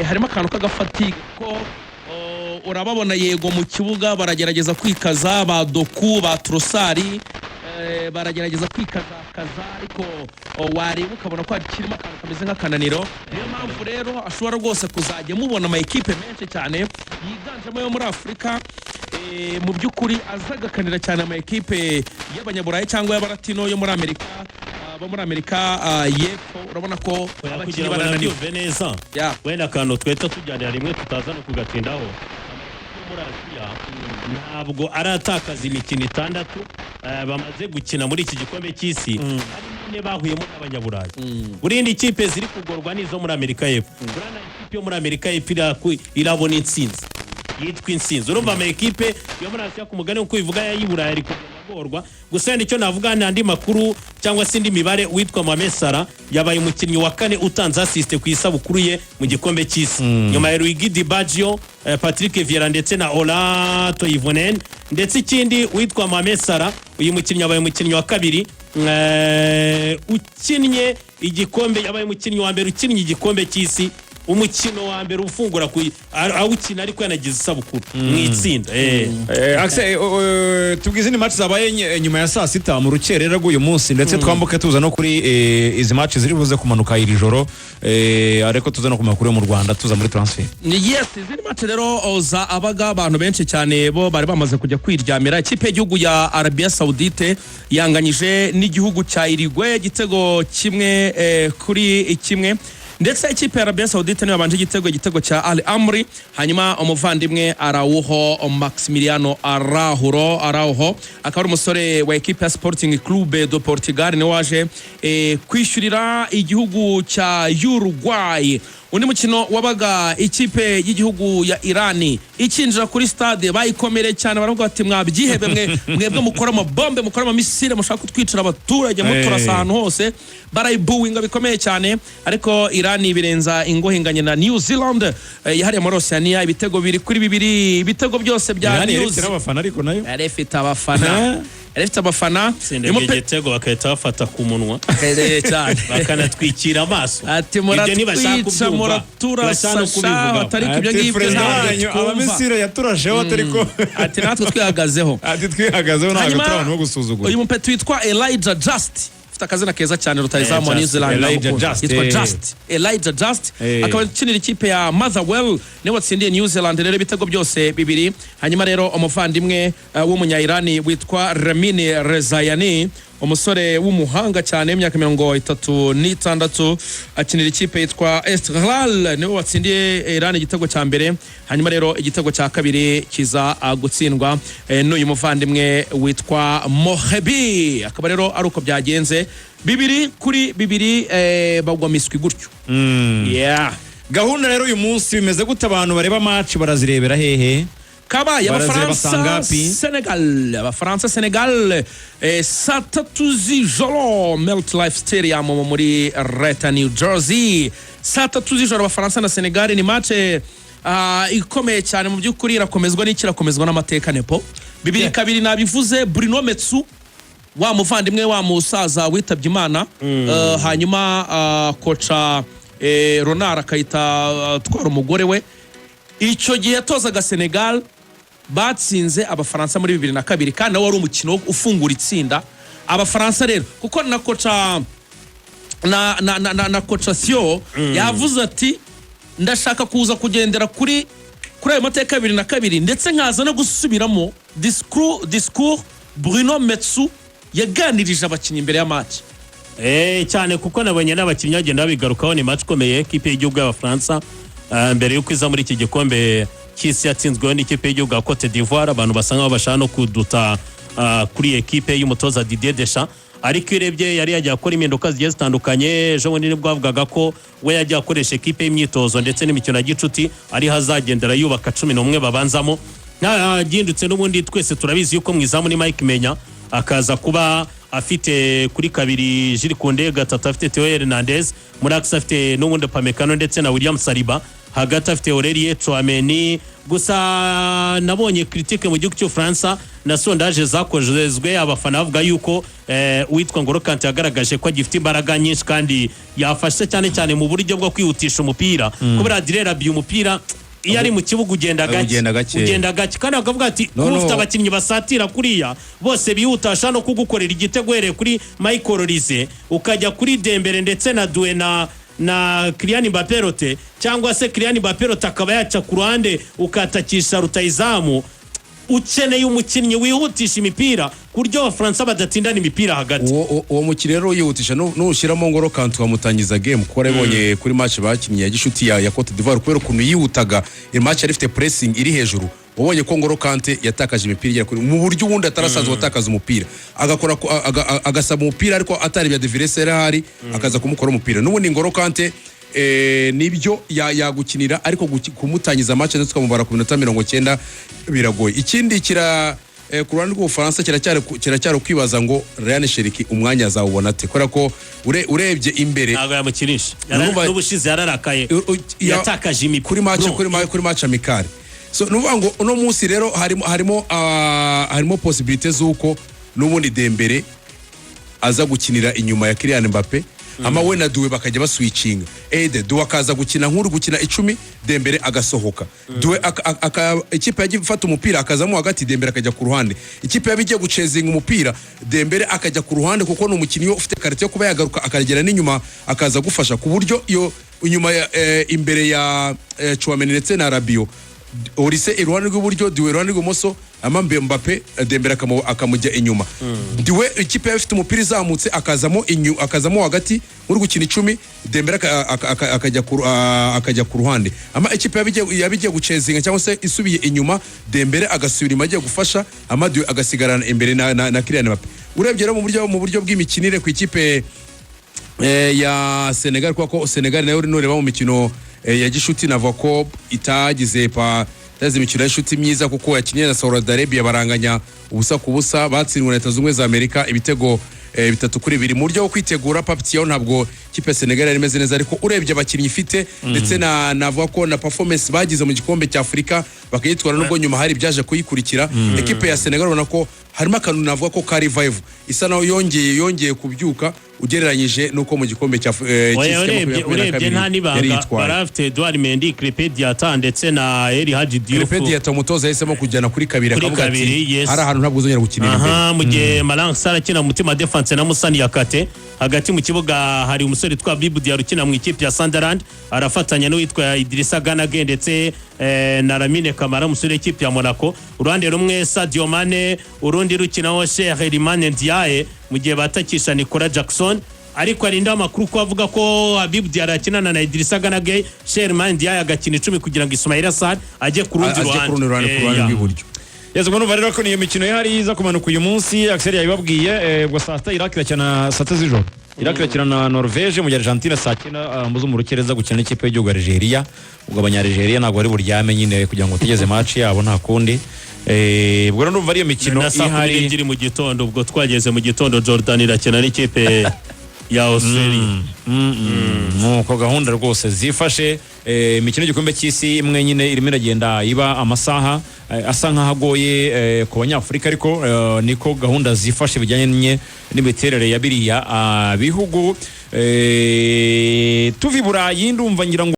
harimo akantu k'agafatiga ko urababona yego mu kibuga baragerageza kwikaza ba Doku ba Trossard baragerageza kwikaza ariko wareba ukabona ko kirimo akantu kameze nk'akananiro. Niyo mpamvu rero ashobora rwose kuzajya mubona ama equipe menshi cyane yiganjemo yo muri Afrika mu by'ukuri azagakanira cyane ama equipe y'abanyaburayi cyangwa y'abaratino yo muri Amerika bo muri Amerika yepfo. Urabona ko abakinnyi bananiwe neza wenda kantu tweta tujyanira rimwe tutaza no kugatindaho muri Aziya ntabwo aratakaza imikino 6 bamaze gukina muri iki gikombe cy'isi ari bahuyemo n'abanyaburayi. Burindi ikipe ziri kugorwa nizo muri Amerika y'epfo. Burana ikipe yo muri Amerika y'epfo irabona intsinzi yitwa intsinzi. Urumva ama equipe yo muri Aziya ku mugani uko ivuga y'iburayi ari kugorwa. Gusa nicyo navuga n'andi makuru cyangwa sindi mibare witwa Mohamed Salah yabaye umukinnyi wa 4 utanze assist ku isabukuru ye mu gikombe cy'isi nyuma ya Luigi Di Baggio, Patrick Vieira ndetse na Ola Toivonen. Ndetse ikindi witwa Mohamed Salah uyu mukinnyi yabaye umukinnyi wa 2 ukinnye igikombe, yabaye umukinnyi wa mbere ukinnye igikombe cy'isi, umukino wa mbere ufungura awukina ariko yanagize isabukuru mu itsinda. Axel tubwize ni match zabaye nyuma ya saa 6 mu rukerera rw'uyu munsi, ndetse twambuke tuza no kuri izi match ziri buze kumanuka iri joro, ariko tuza no kumakuru mu Rwanda tuza muri transfer. Yes, izi match rero za abaga abantu benshi cyane bo bari bamaze kujya kwiryamira. Ikipe y'igihugu ya Arabia Saudite yanganyije n'igihugu cya Uruguay igitego kimwe kuri kimwe, ndetse ikipe ya Arabia Saudite niyo yabanje igitego cya Al Amri, hanyuma umuvandimwe Araujo Maximiliano Araujo akaba ari umusore wa equipe ya Sporting Club do Portugal ni waje kwishyurira igihugu cya Uruguay. Undi mukino wabaga ikipe y'igihugu ya Irani ikinjira kuri stade bayikomere cyane, baravuga ati mwabyihebe mwebwe mukora amabombe mukora amamisire mushaka kutwicira abaturage muturasa ahantu hose, barayibuwinga bikomeye cyane. Ariko Irani birenza ingohinganye na New Zealand yahariye muri Oceania ibitego biri kuri 2, ibitego byose bya New Zealand. Abafana ariko nayo arefite abafana igitego bakahita bafata ku munwa cyane bakanatwikira amaso ati muratwica muraturasa batari ibyo ngibyo abamisire yaturasheho atariko ati natwe twihagazeho ntabwo turabona bo gusuzugura. Uyu mupeti witwa Elijah Just afite akazina keza cyane rutayizamu New Zealand, yitwa Elijah Just akaba akinira ikipe ya Motherwell niwe watsindiye New Zealand rero ibitego byose 2. Hanyuma rero umuvandimwe w'umunya-Irani witwa Ramin Rezayani, umusore w'umuhanga cyane imyaka 36 akinira ikipe yitwa Esteghlal niwe watsindiye Iran igitego cya mbere. Hanyuma rero igitego cya kabiri kiza gutsindwa n'uyu muvandimwe witwa Mohebi. Akaba rero ari uko byagenze 2-2 bagwa miswi gutyo. Gahunda rero uyu munsi bimeze gute? Abantu bareba match barazirebera hehe? Kabaye Abafaransa Senegal saa 3 z'ijoro Melt Life Stadium muri Leta New Jersey. Saa 3 z'ijoro Abafaransa na Senegal ni match ikomeye cyane mu by'ukuri, irakomezwa n'ikirakomezwa n'amateka nepo 2-2 nabivuze. Bruno Metsu wa muvandimwe wa musaza witabye Imana, hanyuma kocha Ronald akayita twara umugore we. Icyo gihe yatozaga Senegal batsinze Abafaransa muri 2002 kandi nawe wari umukino ufungura itsinda. Abafaransa rero kuko na kocha na kocha Sio yavuze ati ndashaka kuza kugendera kuri ayo mateka 2002 ndetse nkaza no gusubiramo discours Bruno Metsu yaganirije abakinnyi imbere ya match. Cyane kuko nabonye n'abakinnyi bagenda bigarukaho. Ni match komeye equipe y'igihugu y'Abafaransa mbere yuko iza muri iki gikombe cy'isi yatsinzweho n'ikipe y'igihugu ya Cote d'Ivoire. Abantu basanga bashaka no kuduta kuri equipe y'umutoza Didier Deschamps, ariko irebye yari yagiye akora impinduka zigiye zitandukanye. Ejo bundi nibwo bavugaga ko we yagiye akoresha equipe y'imyitozo ndetse n'imikino ya gicuti ari hazagendera yubaka 11 babanzamo. Gindutse n'ubundi twese turabizi yuko mwizamu ni Mike Menya, akaza kuba afite kuri 2 Jules Koundé, gatatu afite Theo Hernandez, muri axe afite n'ubundi Pamecano ndetse na William Saliba, hagati afite Aurelien Tchouameni. Gusa nabonye critique mu gihugu cy'u France na sondage zakozwe abafana bavuga yuko uwitwa Ngolo Kante yagaragaje ko agifite imbaraga nyinshi kandi yafashe cyane cyane mu buryo bwo kwihutisha umupira kubera Rabiot umupira iyo ari mu kibuga ugenda gake kandi bakavuga ati ufite abakinnyi basatira kuriya bose bihutasha no kugukorera igitego here kuri Michael Olise ukajya kuri Dembele ndetse na Doué na Kylian Mbappé rote cyangwa se Kylian Mbappé rote akaba yaca ku ruhande ukatakisha rutayizamu ukeneye umukinnyi wihutisha imipira kuryo abafaransa badatindana imipira hagati uwo mukino rero yihutisha n'ushyiramo Ngolo Kante wamutangiza game kuko arabonye kuri match bakinnye ya gishuti ya Cote d'Ivoire kubera ukuntu yihutaga match yari ifite pressing iri hejuru wabonye ko Ngolo Kante yatakaje imipira igera kuri mu buryo ubundi atarasanzwe watakaza umupira agakora agasaba umupira ariko atari bya Deviresera hari akaza kumukora umupira n'ubundi Ngolo Kante nibyo yagukinira ariko kumutangiza match ndetse tukamubara ku minota 90 biragoye ikindi ku ruhande rw'Ubufaransa kiracyari kwibaza ngo Ryan Cherki umwanya azawubona ate kubera ko urebye imbere ntabwo yamukinisha n'ubushize yararakaye yatakaje imipira kuri match amicale so nuvuga ngo uno munsi rero harimo possibilité z'uko n'ubundi Dembele aza gukinira inyuma ya Kylian Mbappé ama we na Doué bakajya baswitchinga Doué akaza gukina nk'uri gukina 10 Dembele agasohoka Doué ikipe yagiye gufata umupira akazamo hagati Dembele akajya ku ruhande ikipe yabigiye gucezinga umupira Dembele akajya ku ruhande kuko n'umukinnyi ufite karite yo kuba yagaruka akagera n'inyuma akaza gufasha ku buryo iyo inyuma imbere ya Chouameni ndetse na Rabiot Olise iruhande rw'iburyo Doué iruhande rw'imoso amambe Mbappé Dembele akamujya inyuma Doué ikipe ifite umupira izamutse akazamo hagati muri gukina 10 Dembele akajya ku ruhande ama ikipe yabigiye gucezinga cyangwa se isubiye inyuma Dembele agasubira imagiye gufasha ama Doué agasigarana imbere na Kylian Mbappé urebye mu buryo bw'imikinire ku ikipe ya Senegal kuko Senegal nayo ureba mu mikino ya gishuti navuga ko itagize imikino y'ishuti myiza kuko yakinnye na Saudi Arabia baranganya ubusa ku busa batsindwa na Leta Zunze Ubumwe za Amerika ibitego 3-2 mu buryo bwo kwitegura Paptiao ntabwo kipe Senegal yari imeze neza ariko urebye abakinnyi ifite ndetse navuga ko na performance bagize mu gikombe cya Afrika bakayitwara nubwo nyuma hari byaje kuyikurikira ekipe ya Senegal ubona ko harimo akantu navuga ko ka revive isa naho yongeye kubyuka ugereranyije nuko mu gikombe cya urebye nta nibanga barafite Edouard Mendy Krépin Diatta ndetse na El Hadji Diouf Krépin Diatta umutoza yahisemo kujyana kuri kabiri akavuga ati hari ahantu ntabwo uzongera gukinira imbere mu gihe Malang Sarr akina mutima defense na Musani Yakate hagati mu kibuga hari umusore twa Bibu Diarra ukina mu ikipe ya Sunderland arafatanya n'uwitwa Idrissa Gana Gueye ndetse na Lamine Camara umusore w'ikipe ya Monaco uruhande rumwe Sadio Mane urundi rukinaho Cheikh Iliman Ndiaye mu gihe batakisha Nicolas Jackson ariko arinda amakuru ko avuga ko Habib Diarra akinana na Idrissa Gana Gueye Cheikh Iliman Ndiaye agakina 10 kugira ngo Ismaila Sarr ajye ku rundi ruhande rw'iburyo yazwe no barero ko niyo mikino yari iza kumanuka uyu munsi Axel yabibabwiye ubwo saa 7 Iraq irakina saa 7 z'ijoro Iraq irakina na Norvège mu gihe Argentina saa 9 muzo mu rukereza gukina n'ikipe y'igihugu Algeria ubwo abanya-Algeria ntabwo bari buryame nyine kugira ngo tegeze match yabo nta kundi ubwo rero ndumva ari iyo mikino ihari mu gitondo ubwo twageze mu gitondo Jordan irakina n'ikipe ya Australia nuko gahunda rwose zifashe imikino y'igikombe cy'isi imwe nyine irimo iragenda iba amasaha asa nk'ahagoye ku banyafurika ariko niko gahunda zifashe bijyanye n'imiterere ya biriya bihugu tuvi Burayi ndumva ngira ngo